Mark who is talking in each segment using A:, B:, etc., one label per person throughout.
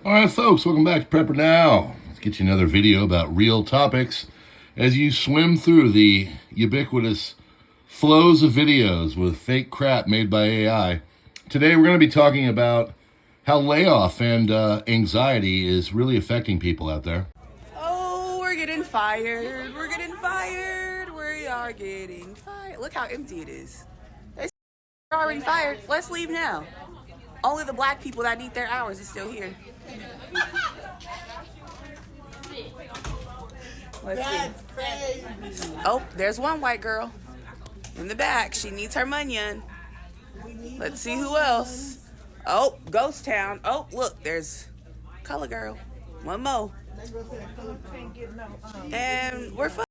A: All right, folks, welcome back to PrepperNow. Let's get you another video about real topics as you swim through the ubiquitous flows of videos with fake crap made by AI. Today, we're going to be talking about how layoff and anxiety is really affecting people out there.
B: Oh, we're getting fired. We're getting fired. We are getting fired. Look how empty it is. They're already fired. Let's leave now. Only the black people that need their hours is still here. Let's see. Oh, there's one white girl in the back. She needs her money. Let's see who else. Oh, Ghost Town. Oh, look, there's Color Girl. One more. And we're fine.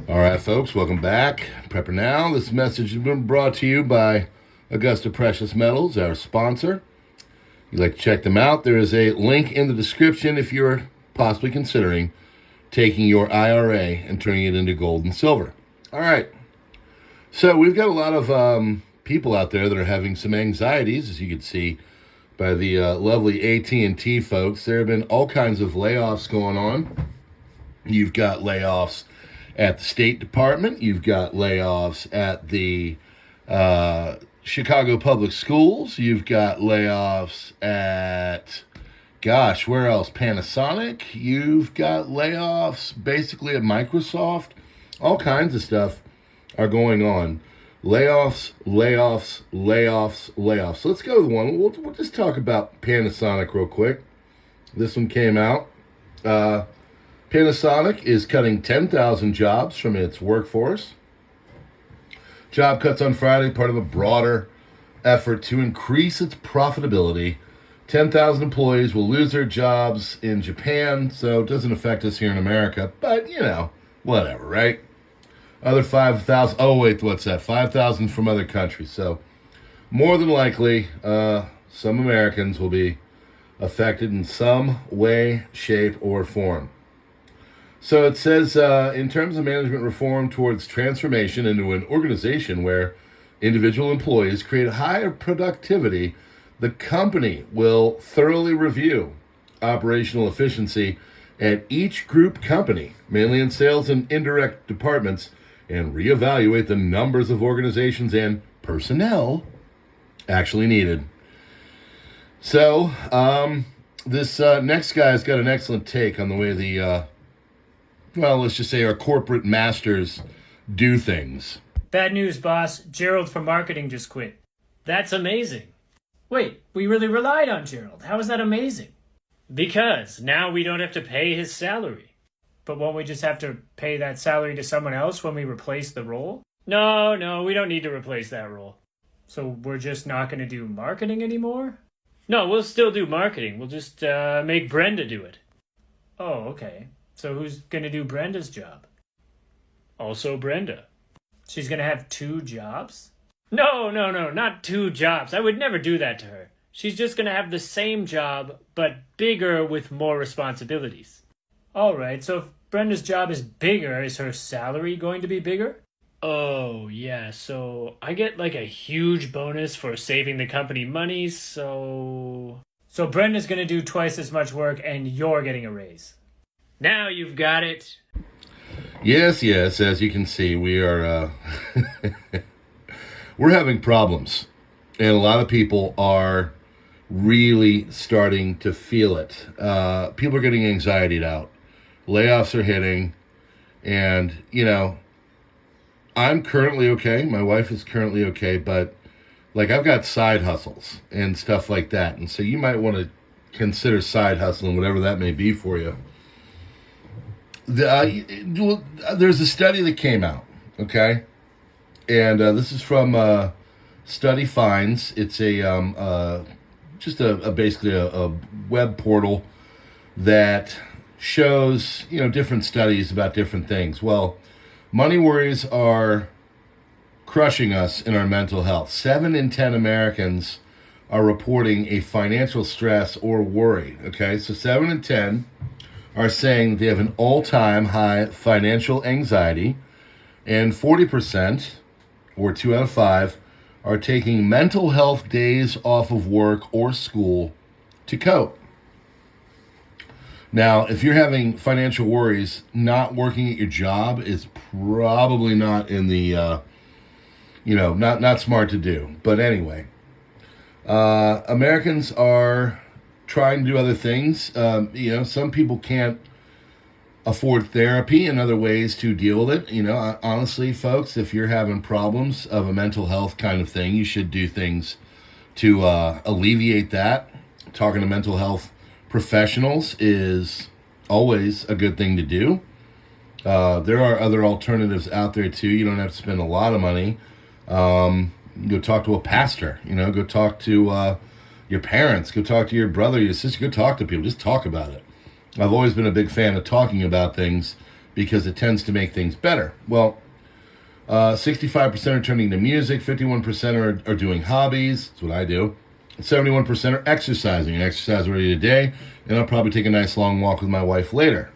A: All right, folks, welcome back. PrepperNow. This message has been brought to you by Augusta Precious Metals, our sponsor. If you'd like to check them out, there is a link in the description if you're possibly considering taking your IRA and turning it into gold and silver. All right. So we've got a lot of people out there that are having some anxieties, as you can see by the lovely AT&T folks. There have been all kinds of layoffs going on. You've got layoffs at the State Department. You've got layoffs at the Chicago Public Schools. You've got layoffs at, gosh, where else? Panasonic. You've got layoffs basically at Microsoft. All kinds of stuff are going on. Layoffs, layoffs, layoffs, layoffs. So let's go with one. We'll just talk about Panasonic real quick. This one came out. Panasonic is cutting 10,000 jobs from its workforce. Job cuts on Friday, part of a broader effort to increase its profitability. 10,000 employees will lose their jobs in Japan, so it doesn't affect us here in America. But, you know, whatever, right? Other 5,000, oh wait, what's that? 5,000 from other countries. So, more than likely, some Americans will be affected in some way, shape, or form. So it says, in terms of management reform towards transformation into an organization where individual employees create higher productivity, the company will thoroughly review operational efficiency at each group company, mainly in sales and indirect departments, and reevaluate the numbers of organizations and personnel actually needed. So, this next guy's got an excellent take on the way the well, let's just say our corporate masters do things.
C: Bad news, boss. Gerald from marketing just quit. That's amazing. Wait, we really relied on Gerald. How is that amazing? Because now we don't have to pay his salary. But won't we just have to pay that salary to someone else when we replace the role? No, we don't need to replace that role. So we're just not going to do marketing anymore? No, we'll still do marketing. We'll just make Brenda do it. Oh, okay. So who's going to do Brenda's job? Also Brenda. She's going to have 2 jobs? No, not 2 jobs. I would never do that to her. She's just going to have the same job, but bigger with more responsibilities. All right, so if Brenda's job is bigger, is her salary going to be bigger? Oh, yeah, so I get like a huge bonus for saving the company money, so Brenda's going to do twice as much work and you're getting a raise. Now you've got it.
A: Yes, as you can see, we are we're having problems. And a lot of people are really starting to feel it. People are getting anxietied out. Layoffs are hitting. And, you know, I'm currently okay. My wife is currently okay. But, like, I've got side hustles and stuff like that. And so you might want to consider side hustling, whatever that may be for you. There's a study that came out, okay? And this is from Study Finds. It's basically a web portal that shows, you know, different studies about different things. Well, money worries are crushing us in our mental health. 7 in 10 Americans are reporting a financial stress or worry, okay? So 7 in 10 are saying they have an all-time high financial anxiety, and 40%, or 2 out of 5, are taking mental health days off of work or school to cope. Now, if you're having financial worries, not working at your job is probably not in the, not smart to do. But anyway, Americans are trying to do other things. Some people can't afford therapy and other ways to deal with it. Honestly, folks, if you're having problems of a mental health kind of thing, you should do things to alleviate that. Talking to mental health professionals is always a good thing to do. There are other alternatives out there too. You don't have to spend a lot of money. Go talk to a pastor, go talk to your parents, go talk to your brother, your sister, go talk to people, just talk about it. I've always been a big fan of talking about things because it tends to make things better. Well, 65% are turning to music, 51% are doing hobbies, that's what I do, 71% are exercising. I exercise already today, and I'll probably take a nice long walk with my wife later.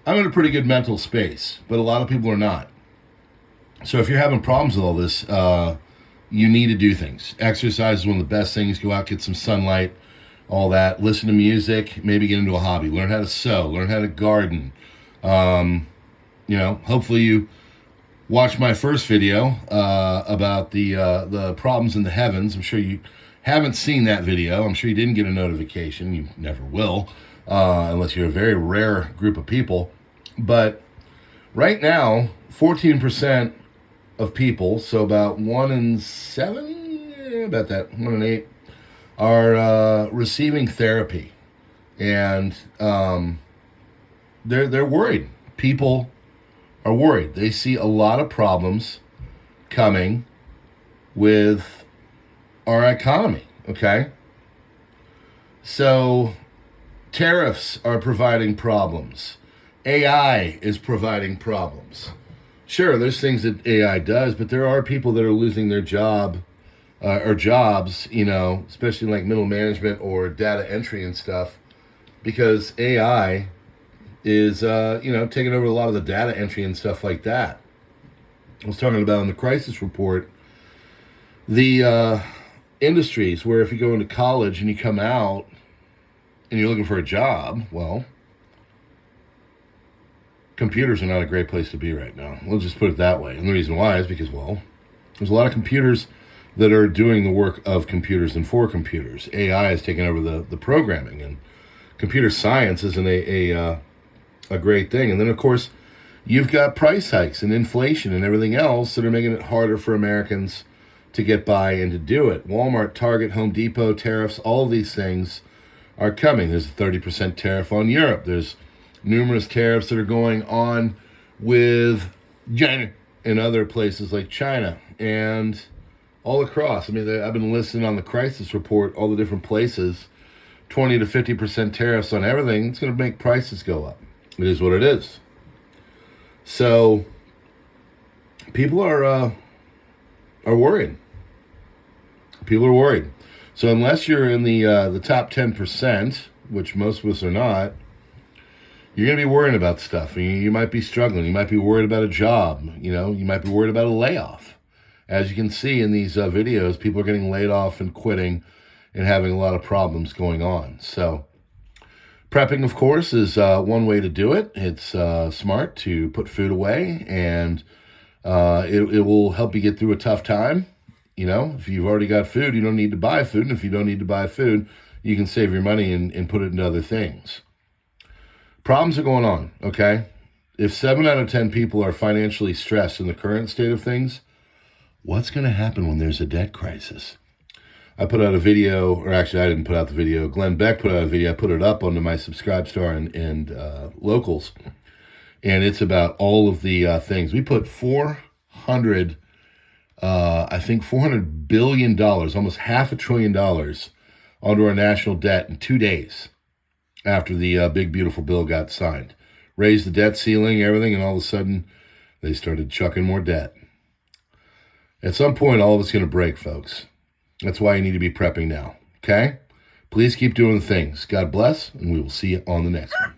A: I'm in a pretty good mental space, but a lot of people are not. So if you're having problems with all this, you need to do things. Exercise is one of the best things. Go out, get some sunlight, all that. Listen to music, maybe get into a hobby. Learn how to sew, learn how to garden. Hopefully you watched my first video about the problems in the heavens. I'm sure you haven't seen that video. I'm sure you didn't get a notification. You never will, unless you're a very rare group of people. But right now, 14% of people, so about 1 in 7, about that, 1 in 8, are receiving therapy. And they're worried. People are worried. They see a lot of problems coming with our economy, okay? So tariffs are providing problems. AI is providing problems. Sure, there's things that AI does, but there are people that are losing their jobs, especially like middle management or data entry and stuff, because AI is, taking over a lot of the data entry and stuff like that. I was talking about in the crisis report, the industries where if you go into college and you come out and you're looking for a job, well, computers are not a great place to be right now. We'll just put it that way. And the reason why is because, well, there's a lot of computers that are doing the work of computers and for computers. AI is taking over the programming, and computer science isn't a great thing. And then, of course, you've got price hikes and inflation and everything else that are making it harder for Americans to get by and to do it. Walmart, Target, Home Depot, tariffs, all of these things are coming. There's a 30% tariff on Europe. There's numerous tariffs that are going on with China and other places like China and all across. I mean, I've been listening on the crisis report, all the different places, 20 to 50% tariffs on everything. It's going to make prices go up. It is what it is. So people are worried. People are worried. So unless you're in the top 10%, which most of us are not, you're going to be worrying about stuff. You might be struggling. You might be worried about a job. You might be worried about a layoff. As you can see in these videos, people are getting laid off and quitting and having a lot of problems going on. So prepping, of course, is one way to do it. It's smart to put food away, and it will help you get through a tough time. If you've already got food, you don't need to buy food. And if you don't need to buy food, you can save your money and put it into other things. Problems are going on, okay? If 7 out of 10 people are financially stressed in the current state of things, what's going to happen when there's a debt crisis? I put out a video, or actually I didn't put out the video. Glenn Beck put out a video. I put it up onto my SubscribeStar and locals. And it's about all of the things. We put $400 billion, almost $500 billion onto our national debt in 2 days after the big, beautiful bill got signed. Raised the debt ceiling, everything, and all of a sudden they started chucking more debt. At some point, all of it's going to break, folks. That's why you need to be prepping now, okay? Please keep doing the things. God bless, and we will see you on the next one.